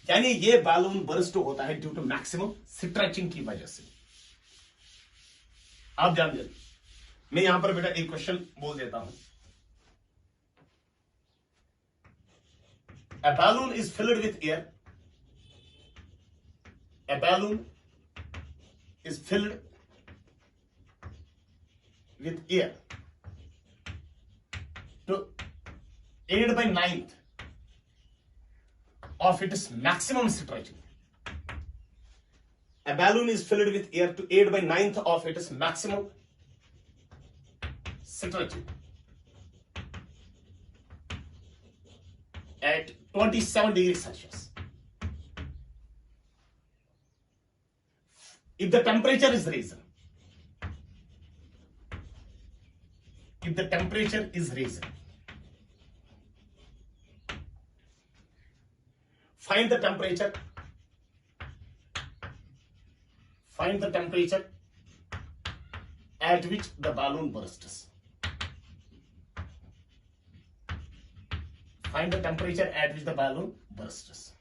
यानी ये बैलून बर्स्ट होता है ड्यू टू मैक्सिमम स्ट्रेचिंग की वजह से। आप ध्यान दें, मैं यहां पर बेटा एक क्वेश्चन बोल देता हूं। A balloon is filled with air. A balloon is filled with air to 8/9 of its maximum stretching. A balloon is filled with air to 8/9 of its maximum stretching at 27 degrees Celsius. If the temperature is risen, find the temperature at which the balloon bursts. Find the temperature at which the balloon bursts.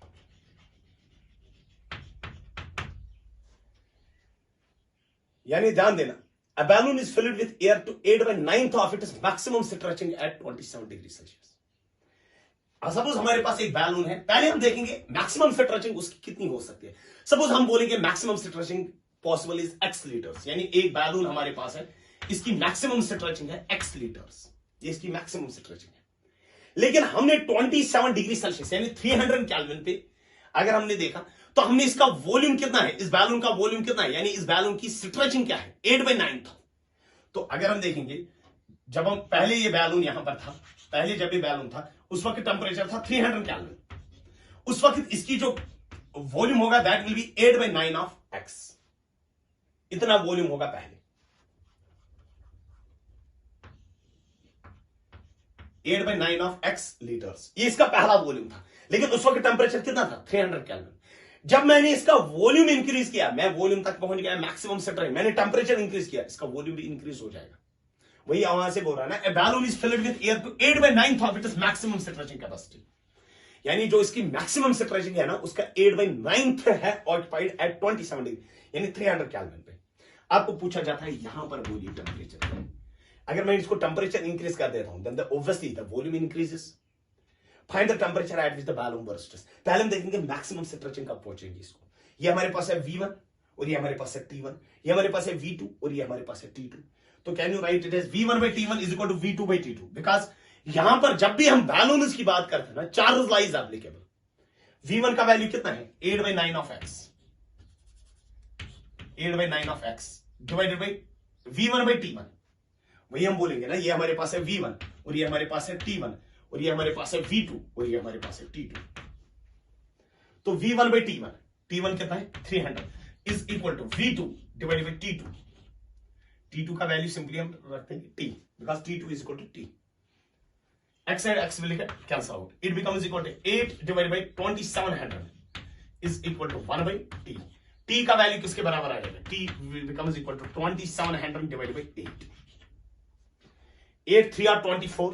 यानी ध्यान देना, a balloon is filled with air to 8/9 of its maximum stretching at 27 degrees Celsius. Suppose हमारे पास एक balloon है, पहले हम देखेंगे maximum stretching उसकी कितनी हो सकती है. सपोज हम बोलेंगे maximum stretching possible is x litres, यानी एक बैलून हमारे पास है, इसकी मैक्सिमम स्ट्रेचिंग है x लीटर्स, ये इसकी मैक्सिमम स्ट्रेचिंग है. लेकिन हमने 27 डिग्री सेल्सियस यानी 300 केल्विन पे अगर हमने देखा तो हमने इसका वॉल्यूम कितना है, इस बैलून का वॉल्यूम कितना है, यानी इस बैलून की स्ट्रेचिंग क्या है, 8/9 था. तो अगर हम देखेंगे जब हम पहले ये बैलून यहां पर था, पहले जब ये बैलून था उस वक्त टेंपरेचर था 300 केल्विन. उस वक्त इसकी जो वॉल्यूम होगा that will B 8/9 of x. इतना वॉल्यूम होगा पहले, 8/9 ऑफ x लीटर्स, ये इसका पहला वॉल्यूम था. लेकिन उस वक्त टेंपरेचर कितना था, 300 केल्विन. जब मैंने इसका वॉल्यूम इंक्रीज किया, मैं वॉल्यूम तक पहुंच गया मैक्सिमम स्ट्रेचिंग, मैंने टेंपरेचर इंक्रीज किया, इसका वॉल्यूम भी इंक्रीज हो जाएगा. वही वहां से बोल रहा है ना, a balloon is filled with air to 8/9 of its maximum stretching capacity. यानी जो इसकी मैक्सिमम स्ट्रेचिंग है ना उसका 8/9 है ऑक्युपाइड एट 27 डिग्री यानी 300 केल्विन पे. आपको पूछा जाता है यहां पर बोलिए टेंपरेचर, अगर मैं इसको टेंपरेचर इंक्रीज कर देता हूं then obviously the volume increases. Find the temperature at which the balloon bursts. पहले हम देखेंगे मैक्सिमम स्ट्रेचिंग कब पहुंचेगी इसको. ये हमारे पास है V1 और ये हमारे पास है T1, ये हमारे पास है V2 और ये हमारे पास है T2. तो can you write it as V1/T1 is equal to V2/T2, because यहां पर जब भी हम बैलून की बात करते हैं ना, Charles law is applicable. V1 का वैल्यू कितना है, 8/9 of x, 8/9 of x divided by V1/T1. वही हम बोलेंगे ना, ये हमारे पास है V1 और ये हमारे पास है T1 और ये हमारे पास है V2 और ये हमारे पास है T2. तो V1/T1, T1 कितना है 300 is equal to V2 divided by T2. T2 का वैल्यू सिंपली हम रखते हैं T, because T2 is equal to T. X and X will cancel out. It becomes equal to 8 divided by 2700 is equal to 1/T. T का value किसके बराबर आ जाएगा, T becomes equal to 2700 divided by 8. 8 3 are 24,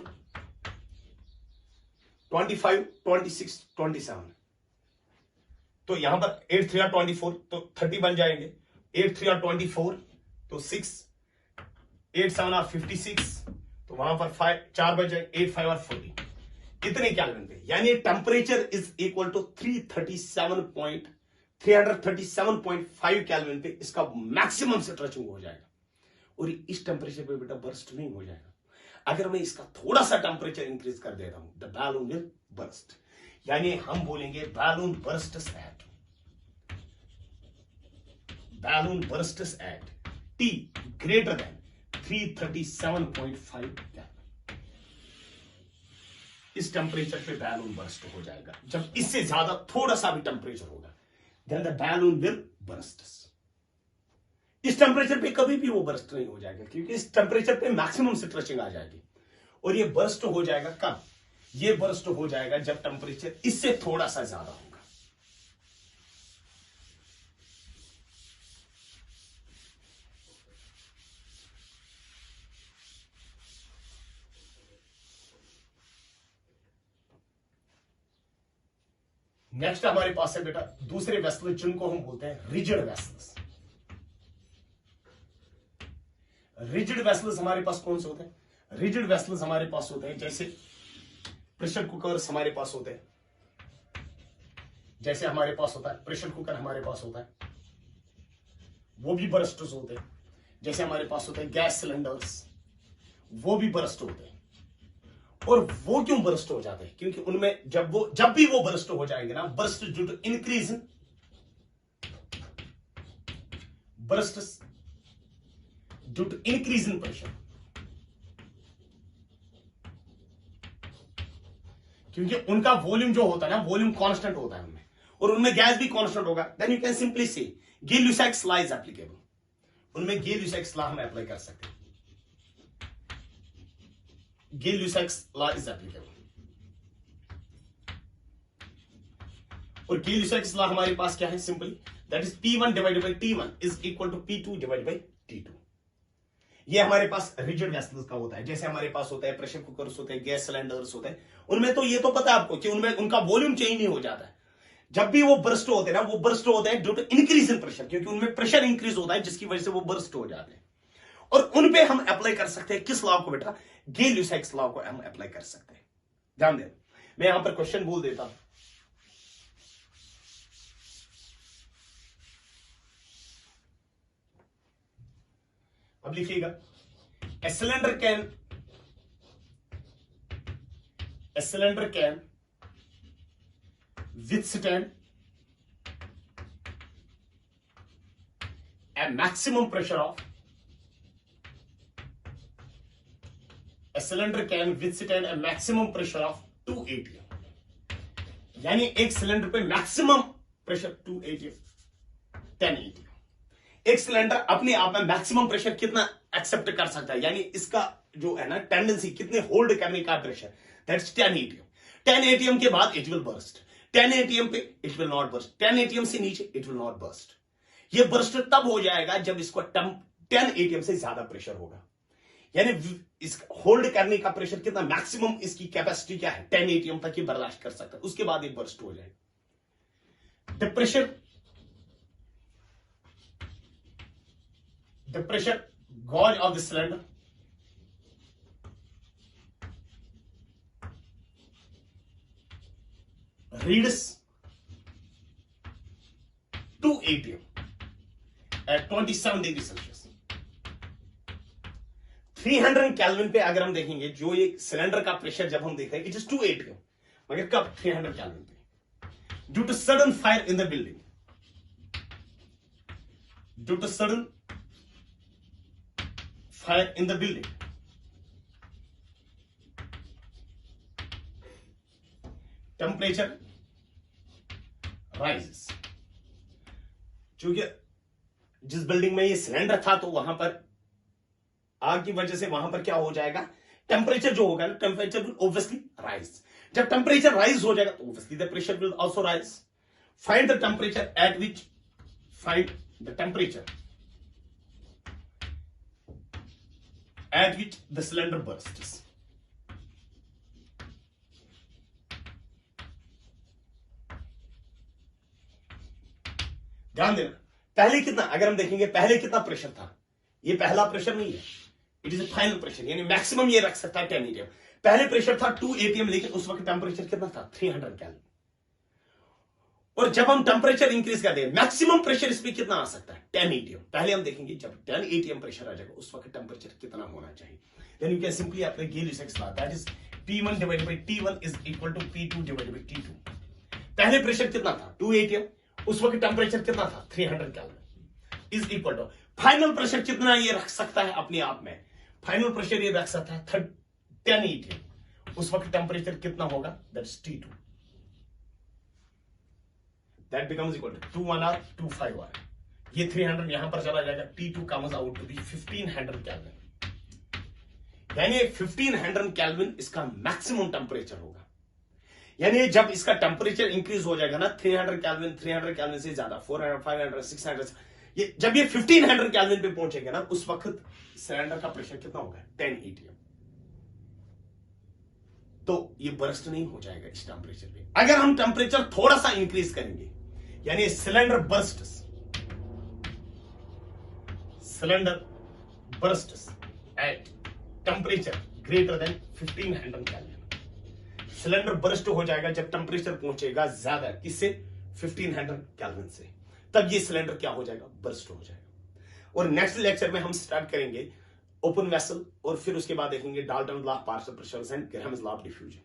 25, 26, 27. तो यहां पर 8 3 are 24 तो 30 बन जाएंगे. 8 3 are 24 तो 6, 8 7 are 56 तो वहां पर 4 बच जाए, 8 5 और 40 इतने केल्विन पे. यानी temperature is equal to 337.5 kelvin पे इसका मैक्सिमम स्ट्रेचिंग हो जाएगा. और इस टेंपरेचर पे बेटा बर्स्ट नहीं हो जाएगा. अगर मैं इसका थोड़ा सा टेंपरेचर इंक्रीज कर देता हूं द बैलून विल बर्स्ट. यानी हम बोलेंगे balloon bursts at T greater than 337.5 kelvin. इस टेंपरेचर पे बैलून बर्स्ट हो जाएगा. जब इससे ज्यादा थोड़ा सा भी टेंपरेचर होगा then the balloon will burst. इस टेंपरेचर पे कभी भी वो बर्स्ट नहीं हो जाएगा क्योंकि इस टेंपरेचर पे मैक्सिमम स्ट्रेचिंग आ जाएगी. और ये बर्स्ट हो जाएगा कब, ये बर्स्ट हो जाएगा जब टेंपरेचर इससे थोड़ा सा ज्यादा होगा. नेक्स्ट हमारे पास है बेटा दूसरे वेसल जिनको हम बोलते हैं रिजिड वेसल्स. रिजिड वेसल्स हमारे पास कौन से होते हैं, रिजिड वेसल्स हमारे पास होते हैं जैसे प्रेशर कुकर्स हमारे पास होते हैं, जैसे हमारे पास होता है प्रेशर कुकर हमारे पास होता है वो भी बर्स्ट्स होते हैं. जैसे हमारे पास होते हैं गैस सिलेंडर्स वो भी बर्स्ट होते हैं. और वो क्यों बर्स्ट हो जाते हैं, क्योंकि उनमें जब भी वो बर्स्ट हो जाएंगे ना, burst due to increase in bursts due to increase in pressure. क्योंकि उनका वॉल्यूम जो होता है ना, वॉल्यूम कांस्टेंट होता है उनमें, और उनमें गैस भी कांस्टेंट होगा, देन यू कैन सिंपली से गिल-ल्यूसैक्स लॉ इज एप्लीकेबल. उनमें गिल-ल्यूसैक्स लॉ हम अप्लाई कर सकते हैं. Gay Lussac's law is applicable. और गिल-ल्यूसैक्स लॉ हमारे पास क्या है? Simply that is P1 divided by T1 is equal to P2 divided by T2. ये हमारे पास रिजिड वेसल्स का होता है, जैसे हमारे पास होता है प्रेशर कुकर्स होते हैं, गैस सिलेंडर्स होते हैं, उनमें तो ये तो पता है आपको कि उनमें उनका वॉल्यूम चेंज नहीं हो जाता है. जब भी वो बर्स्ट होते हैं ना, वो बर्स्ट होते हैं due to increase in pressure, क्योंकि उनमें प्रेशर इंक्रीज होता है जिसकी वजह से वो बर्स्ट हो जाते हैं. और उन पे हम अप्लाई कर सकते हैं किस लॉ को बेटा? गिल-ल्यूसैक्स लॉ को हम अप्लाई कर सकते हैं. ध्यान दें, मैं यहां पर क्वेश्चन बोल देता हूं. अब लिखिएगा, a cylinder can withstand a maximum pressure of 2 atm. यानी एक सिलेंडर पे मैक्सिमम प्रेशर 2 atm, 10 atm. एक सिलेंडर अपने आप में मैक्सिमम प्रेशर कितना एक्सेप्ट कर सकता है, यानी इसका जो है ना टेंडेंसी कितने होल्ड करने का प्रेशर, दैट्स 10 atm. 10 atm के बाद इट विल बर्स्ट. 10 atm पे it will not burst. 10 atm से नीचे इट विल नॉट बर्स्ट. ये बर्स्ट तब हो जाएगा जब इसको 10 atm से ज्यादा प्रेशर होगा. यानी इस होल्ड करने का प्रेशर कितना, मैक्सिमम इसकी कैपेसिटी क्या है, 10 atm तक ये बर्दाश्त कर सकता है, उसके बाद ये बर्स्ट हो जाएगा. The pressure gauge of the cylinder reads 2 atm at 27 degree Celsius. 300 kelvin पे अगर हम देखेंगे, जो ये सिलेंडर का प्रेशर जब हम देख रहे हैं, इट इज 2 atm, मगर कब? 300 केल्विन पे. Due to sudden fire in the building, due to sudden fire in the building, temperature rises. क्योंकि जिस बिल्डिंग में ये सिलेंडर था, तो वहां पर आग की वजह से वहां पर क्या हो जाएगा, टेम्परेचर जो होगा ना, टेम्परेचर विल ऑब्वियसली राइज. जब टेम्परेचर राइज हो जाएगा तो obviously the pressure will also rise. Find the temperature at which, find the temperature at which the cylinder bursts. ध्यान देना, पहले कितना, अगर हम देखेंगे पहले कितना प्रेशर था, ये पहला प्रेशर नहीं है, it is A final pressure, यानी मैक्सिमम ये रख सकता है 10 atm. पहले प्रेशर था 2 atm, लेकिन उस वक्त टेम्परेचर कितना था, 300 केल्विन. और जब हम टेम्परेचर इंक्रीज कर दें, मैक्सिमम प्रेशर इस पे कितना आ सकता है, 10 atm. पहले हम देखेंगे जब 10 atm प्रेशर आ जाएगा, उस वक्त टेम्परेचर कितना होना चाहिए. Then you can simply apply Gay Lussac's law, that is P1 divided by T1 is equal to P2 divided by T2. पहले प्रेशर कितना था, 2 atm, उस वक्त टेम्परेचर कितना था, 300 kelvin, is equal to final pressure कितना ये रख सकता है अपने आप में. फाइनल प्रेशर ये रख सकता है 10 atm, उस वक्त टेम्परेचर कितना होगा, that's T2. That becomes equal to 21R 25R. ये 300 यहां पर चला जाएगा, T2 comes out to be 1500 kelvin. यानी 1500 केल्विन इसका मैक्सिमम टेम्परेचर होगा. यानी जब इसका टेम्परेचर इंक्रीज हो जाएगा ना, 300 केल्विन से ज्यादा, 400, 500, 600, ये जब ये 1500 केल्विन पे पहुंचेगा ना, उस वक्त सिलेंडर का प्रेशर कितना होगा, 10 atm. तो ये बर्स्ट नहीं हो जाएगा इस टेम्परेचर पे. अगर हम टेम्परेचर थोड़ा सा इंक्रीज करेंगे, यानी cylinder bursts at temperature greater than 1500 kelvin. Cylinder burst हो जाएगा जब टेम्परेचर पहुंचेगा ज्यादा, किससे, 1500 केल्विन से. तब ये सिलेंडर क्या हो जाएगा, बर्स्ट हो जाएगा. और नेक्स्ट लेक्चर में हम स्टार्ट करेंगे ओपन वेसल, और फिर उसके बाद देखेंगे Dalton law of partial pressures and Graham's law of diffusion.